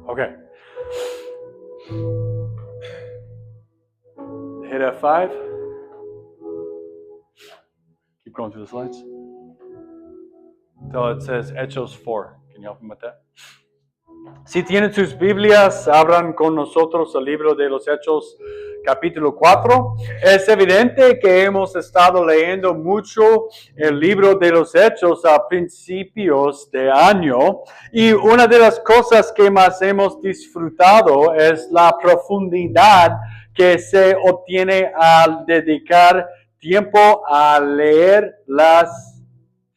Okay. Hit F5. Keep going through the slides. Till it says Hechos 4. Can you help me with that? Si tienen sus Biblias, abran con nosotros el libro de los Hechos, capítulo 4. Es evidente que hemos estado leyendo mucho el libro de los Hechos a principios de año, y una de las cosas que más hemos disfrutado es la profundidad que se obtiene al dedicar tiempo a leer las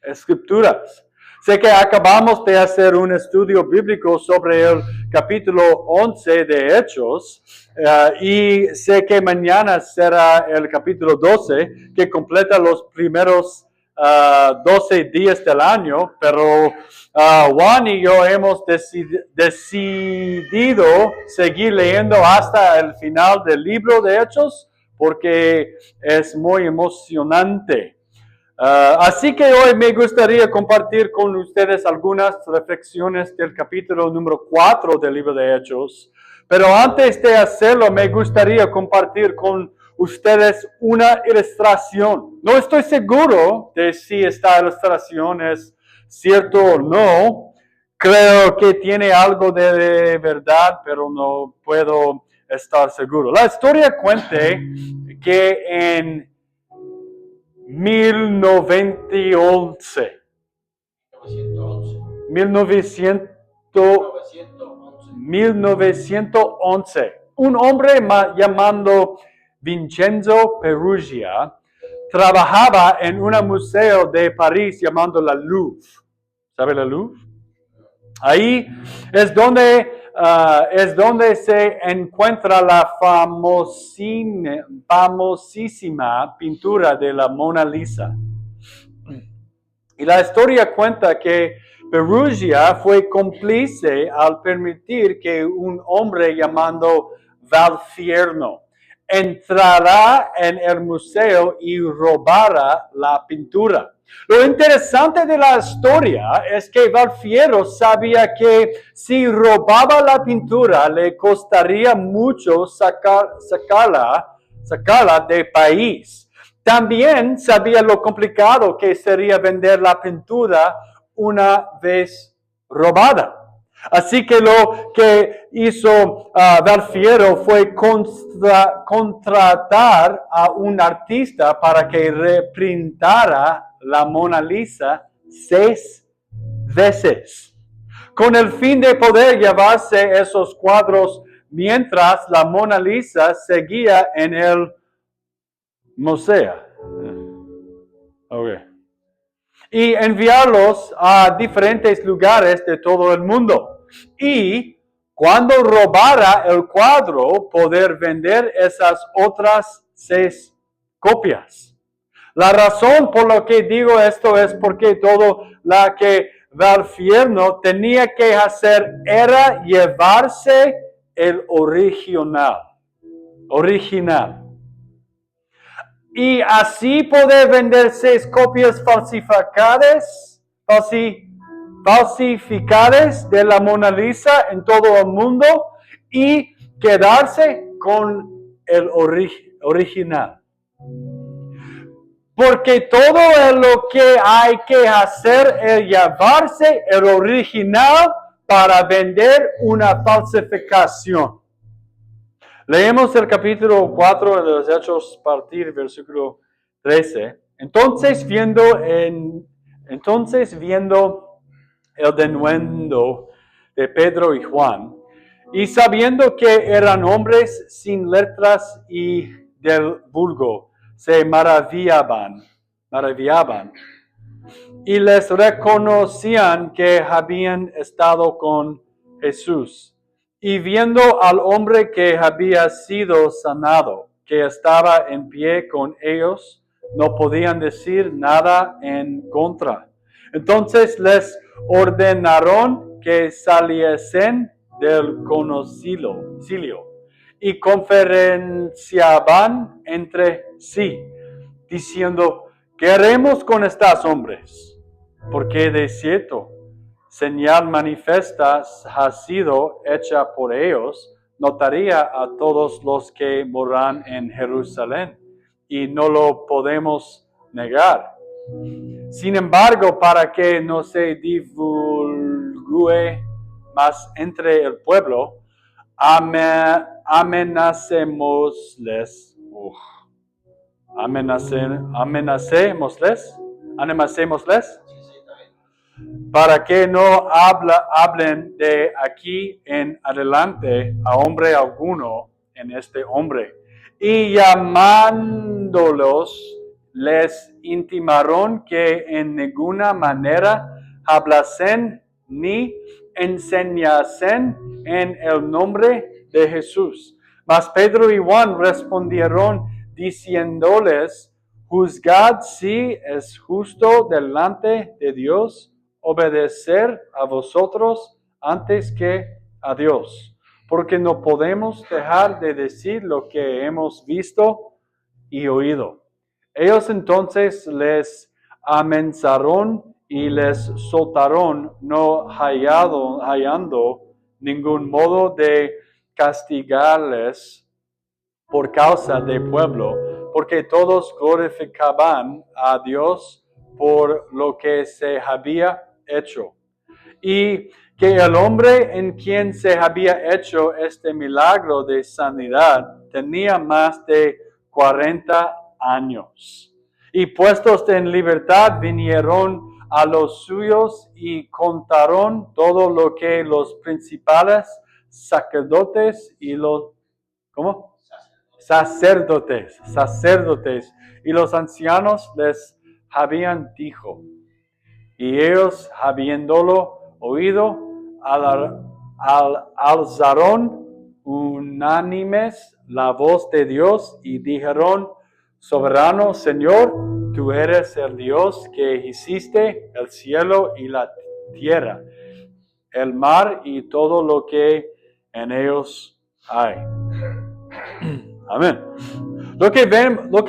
Escrituras. Sé que acabamos de hacer un estudio bíblico sobre el capítulo 11 de Hechos, y sé que mañana será el capítulo 12, que completa los primeros 12 días del año, pero Juan y yo hemos decidido seguir leyendo hasta el final del libro de Hechos, porque es muy emocionante. Así que hoy me gustaría compartir con ustedes algunas reflexiones del capítulo número 4 del libro de Hechos. Pero antes de hacerlo, me gustaría compartir con ustedes una ilustración. No estoy seguro de si esta ilustración es cierto o no. Creo que tiene algo de verdad, pero no puedo estar seguro. La historia cuenta que en 1911. 1911. Un hombre llamado Vincenzo Perugia trabajaba en un museo de París llamado la Louvre. ¿Sabe la Louvre? Ahí es donde se encuentra la famosísima pintura de la Mona Lisa. Y la historia cuenta que Perugia fue cómplice al permitir que un hombre llamado Valfierno entrara en el museo y robara la pintura. Lo interesante de la historia es que Valfierno sabía que si robaba la pintura le costaría mucho sacarla de país. También sabía lo complicado que sería vender la pintura una vez robada. Así que lo que hizo Valfierno fue contratar a un artista para que reprintara la Mona Lisa 6 veces, con el fin de poder llevarse esos cuadros mientras la Mona Lisa seguía en el museo. Okay. Y enviarlos a diferentes lugares de todo el mundo. Y cuando robara el cuadro, poder vender esas otras 6 copias. La razón por la que digo esto es porque todo lo que Valfierno tenía que hacer era llevarse el original. Y así poder vender 6 copias falsificadas de la Mona Lisa en todo el mundo y quedarse con el original. Porque todo lo que hay que hacer es llevarse el original para vender una falsificación. Leemos el capítulo 4 de los Hechos a partir del versículo 13. Entonces viendo el denuendo de Pedro y Juan, y sabiendo que eran hombres sin letras y del vulgo, se maravillaban, y les reconocían que habían estado con Jesús. Y viendo al hombre que había sido sanado, que estaba en pie con ellos, no podían decir nada en contra. Entonces les ordenaron que saliesen del concilio y conferenciaban entre sí, diciendo: ¿qué haremos con estos hombres? Porque de cierto señal manifiesta ha sido hecha por ellos, notaría a todos los que moran en Jerusalén, y no lo podemos negar. Sin embargo, para que no se divulgue más entre el pueblo, amenacémosles, para que no hablen de aquí en adelante a hombre alguno en este hombre. Y llamándolos, les intimaron que en ninguna manera hablasen ni enseñasen en el nombre de Jesús. Mas Pedro y Juan respondieron diciéndoles, juzgad si es justo delante de Dios obedecer a vosotros antes que a Dios, porque no podemos dejar de decir lo que hemos visto y oído. Ellos entonces les amenazaron y les soltaron, no hallando ningún modo de castigarles por causa del pueblo, porque todos glorificaban a Dios por lo que se había hecho. Y que el hombre en quien se había hecho este milagro de sanidad tenía más de 40 años. Y puestos en libertad vinieron a los suyos y contaron todo lo que los principales sacerdotes y los... ¿Cómo? Sacerdotes y los ancianos les habían dicho. Y ellos, habiéndolo oído, alzaron unánimes la voz de Dios y dijeron, soberano Señor, tú eres el Dios que hiciste el cielo y la tierra, el mar y todo lo que en ellos hay. Amén. Lo que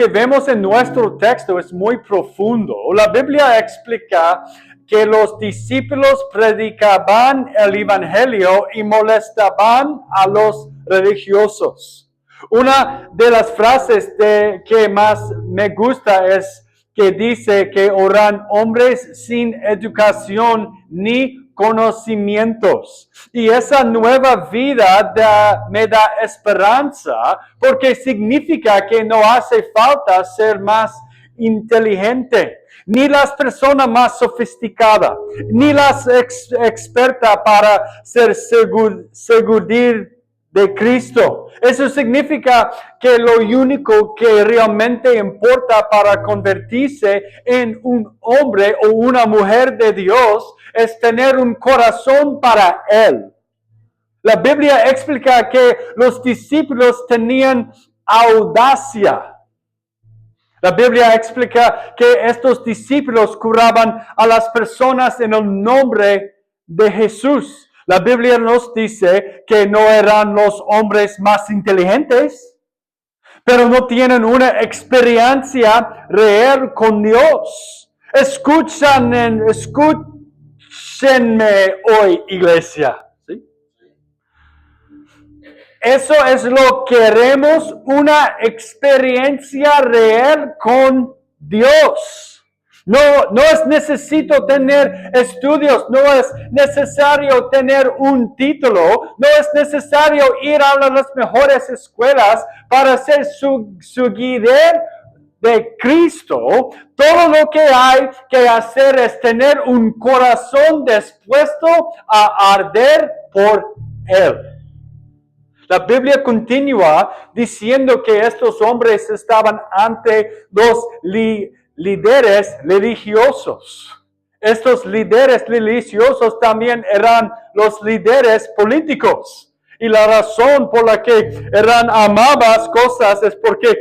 vemos en nuestro texto es muy profundo. La Biblia explica que los discípulos predicaban el evangelio y molestaban a los religiosos. Una de las frases que más me gusta es que dice que oran hombres sin educación ni conocimientos. Y esa nueva vida me da esperanza porque significa que no hace falta ser más inteligente, ni las personas más sofisticadas, ni las expertas para ser seguir de Cristo. Eso significa que lo único que realmente importa para convertirse en un hombre o una mujer de Dios es tener un corazón para Él. La Biblia explica que los discípulos tenían audacia. La Biblia explica que estos discípulos curaban a las personas en el nombre de Jesús. La Biblia nos dice que no eran los hombres más inteligentes, pero no tienen una experiencia real con Dios. Escúchenme hoy, iglesia. ¿Sí? Eso es lo que queremos, una experiencia real con Dios. No es necesario tener estudios, no es necesario tener un título, no es necesario ir a las mejores escuelas para ser seguidor de Cristo. Todo lo que hay que hacer es tener un corazón dispuesto a arder por Él. La Biblia continúa diciendo que estos hombres estaban ante los líderes religiosos. Estos líderes religiosos también eran los líderes políticos. Y la razón por la que eran amadas cosas es porque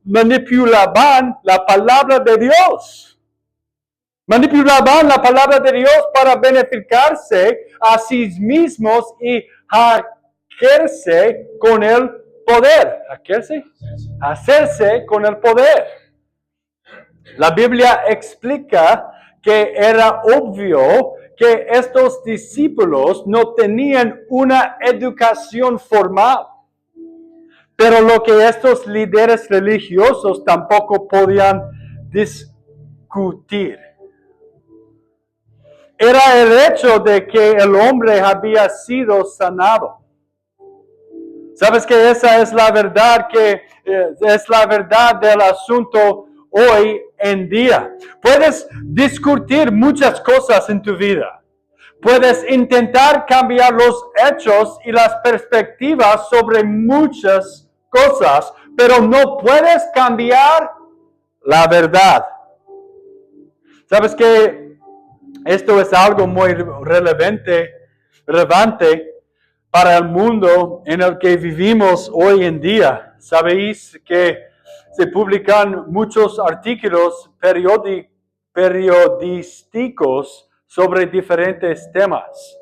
manipulaban la palabra de Dios. Manipulaban la palabra de Dios para beneficiarse a sí mismos y hacerse con el poder. Hacerse con el poder. La Biblia explica que era obvio que estos discípulos no tenían una educación formal. Pero lo que estos líderes religiosos tampoco podían discutir era el hecho de que el hombre había sido sanado. ¿Sabes que esa es la verdad es la verdad del asunto hoy en día? Puedes discutir muchas cosas en tu vida. Puedes intentar cambiar los hechos y las perspectivas sobre muchas cosas, pero no puedes cambiar la verdad. ¿Sabes que esto es algo muy relevante para el mundo en el que vivimos hoy en día? Sabéis que se publican muchos artículos periodísticos sobre diferentes temas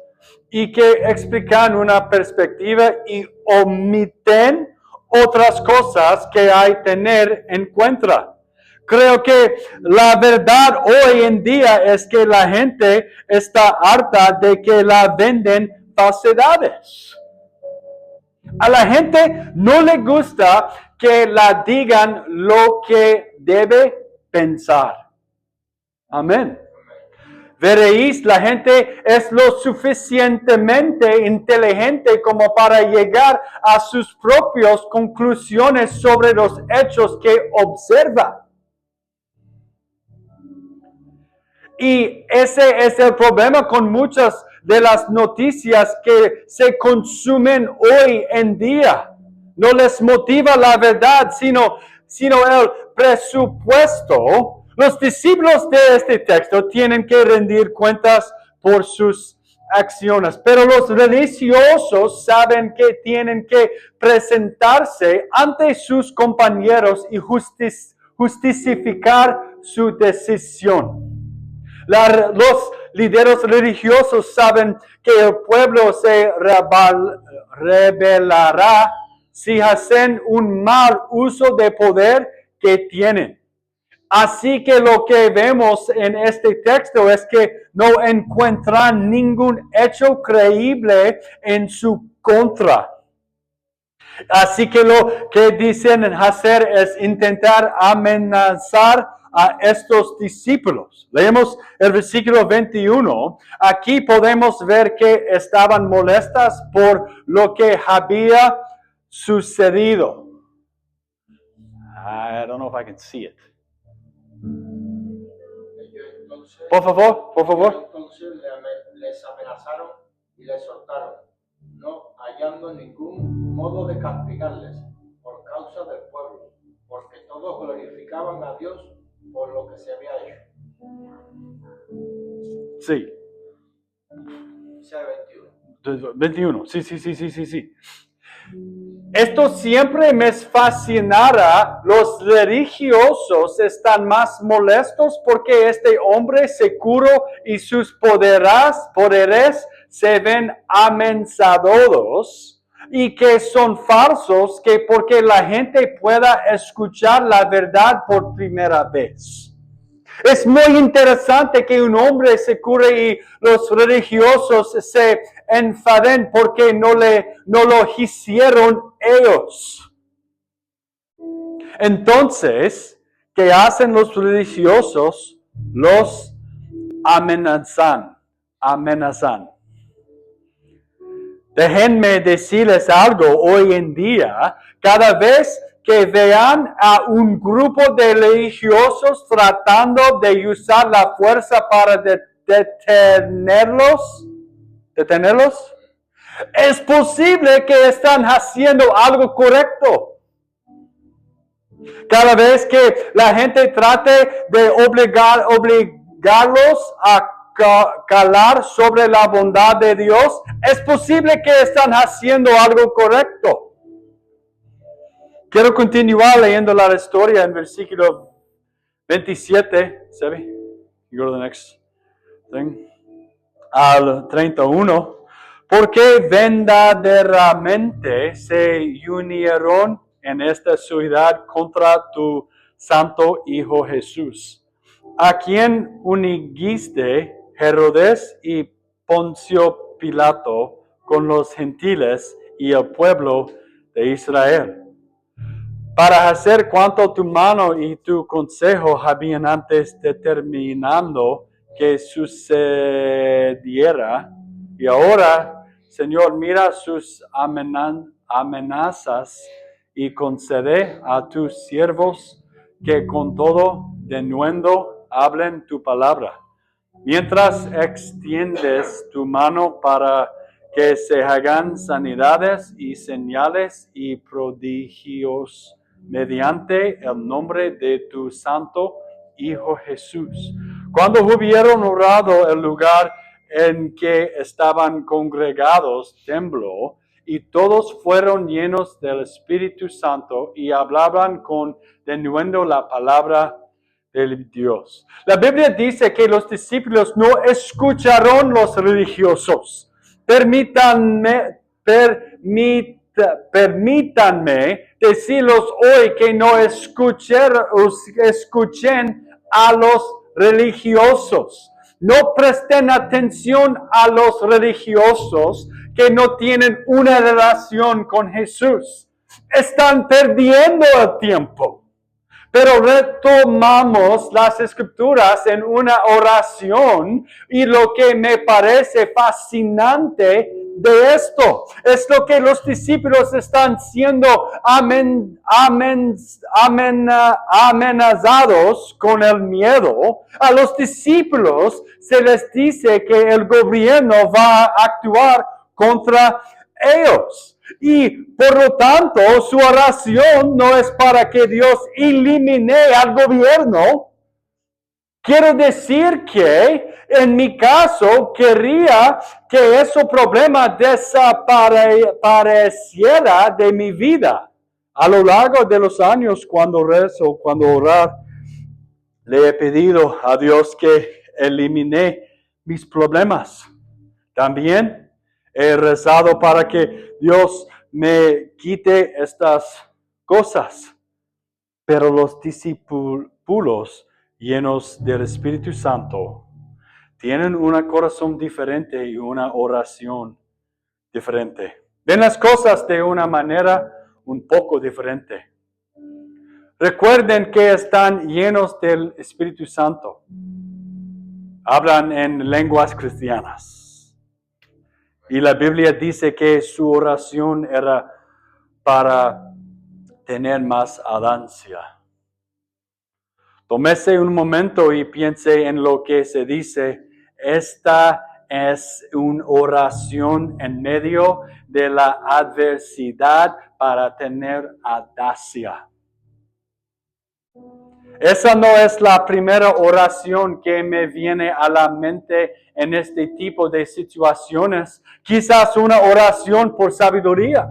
y que explican una perspectiva y omiten otras cosas que hay que tener en cuenta. Creo que la verdad hoy en día es que la gente está harta de que la venden falsedades. A la gente no le gusta que la digan lo que debe pensar. Amén. Veréis, la gente es lo suficientemente inteligente como para llegar a sus propias conclusiones sobre los hechos que observa. Y ese es el problema con muchas de las noticias que se consumen hoy en día. No les motiva la verdad, sino el presupuesto. Los discípulos de este texto tienen que rendir cuentas por sus acciones, pero los religiosos saben que tienen que presentarse ante sus compañeros y justificar su decisión. Los líderes religiosos saben que el pueblo se rebelará si hacen un mal uso de poder que tienen. Así que lo que vemos en este texto es que no encuentran ningún hecho creíble en su contra. Así que lo que dicen hacer es intentar amenazar a estos discípulos. Leemos el versículo 21. Aquí podemos ver que estaban molestas por lo que había sucedido. I don't know if I can see it. Por favor. Entonces les amenazaron y les soltaron, no hallando ningún modo de castigarles por causa del pueblo, porque todos glorificaban a Dios por lo que se había hecho. Sí. Dice 21. 21, sí. Esto siempre me fascinará. Los religiosos están más molestos porque este hombre se curó y sus poderes se ven amenazados y que son falsos, que porque la gente pueda escuchar la verdad por primera vez. Es muy interesante que un hombre se cure y los religiosos se enfaden porque no lo hicieron ellos. Entonces, ¿qué hacen los religiosos? Los amenazan. Déjenme decirles algo hoy en día. Cada vez que vean a un grupo de religiosos tratando de usar la fuerza para detenerlos, es posible que están haciendo algo correcto. Cada vez que la gente trate de obligarlos a calar sobre la bondad de Dios, es posible que están haciendo algo correcto. Quiero continuar leyendo la historia en versículo 27. ¿Sabe? You go to the next thing. Al 31. Porque verdaderamente se unieron en esta ciudad contra tu santo Hijo Jesús, a quien ungiste Herodes y Poncio Pilato con los gentiles y el pueblo de Israel, para hacer cuanto tu mano y tu consejo habían antes determinado que sucediera. Y ahora, Señor, mira sus amenazas y concede a tus siervos que con todo denuendo hablen tu palabra, mientras extiendes tu mano para que se hagan sanidades y señales y prodigios mediante el nombre de tu santo Hijo Jesús. Cuando hubieron orado, el lugar en que estaban congregados tembló, y todos fueron llenos del Espíritu Santo y hablaban con denuendo la palabra del Dios. La Biblia dice que los discípulos no escucharon los religiosos. Permítanme decirlos hoy que no escuchen a los religiosos. No presten atención a los religiosos que no tienen una relación con Jesús. Están perdiendo el tiempo. Pero retomamos las escrituras en una oración, y lo que me parece fascinante de esto es lo que los discípulos están siendo amenazados con el miedo. A los discípulos se les dice que el gobierno va a actuar contra ellos. Y por lo tanto, su oración no es para que Dios elimine al gobierno. Quiero decir que, en mi caso, quería que ese problema desapareciera de mi vida. A lo largo de los años, cuando rezo, cuando orar, le he pedido a Dios que elimine mis problemas. También he rezado para que Dios me quite estas cosas. Pero los discípulos llenos del Espíritu Santo tienen un corazón diferente y una oración diferente. Ven las cosas de una manera un poco diferente. Recuerden que están llenos del Espíritu Santo. Hablan en lenguas cristianas. Y la Biblia dice que su oración era para tener más audacia. Tómese un momento y piense en lo que se dice. Esta es una oración en medio de la adversidad para tener audacia. Esa no es la primera oración que me viene a la mente en este tipo de situaciones. Quizás una oración por sabiduría,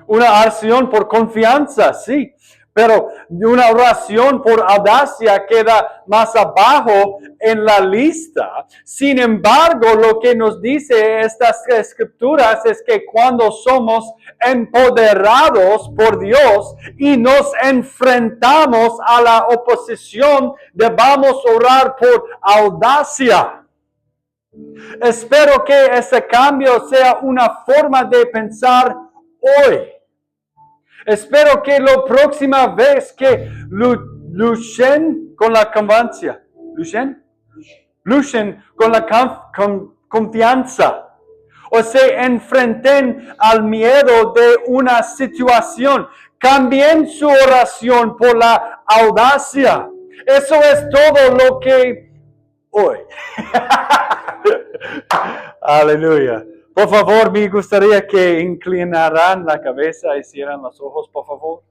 una oración por confianza, sí, pero una oración por audacia queda más abajo en la lista. Sin embargo, lo que nos dice estas escrituras es que cuando somos empoderados por Dios y nos enfrentamos a la oposición, debamos orar por audacia. Espero que ese cambio sea una forma de pensar hoy. Espero que la próxima vez que luchen con la confianza, luchen con la confianza, o se enfrenten al miedo de una situación, cambien su oración por la audacia. Eso es todo lo que hoy. Aleluya. Por favor, me gustaría que inclinaran la cabeza y cierran los ojos, por favor.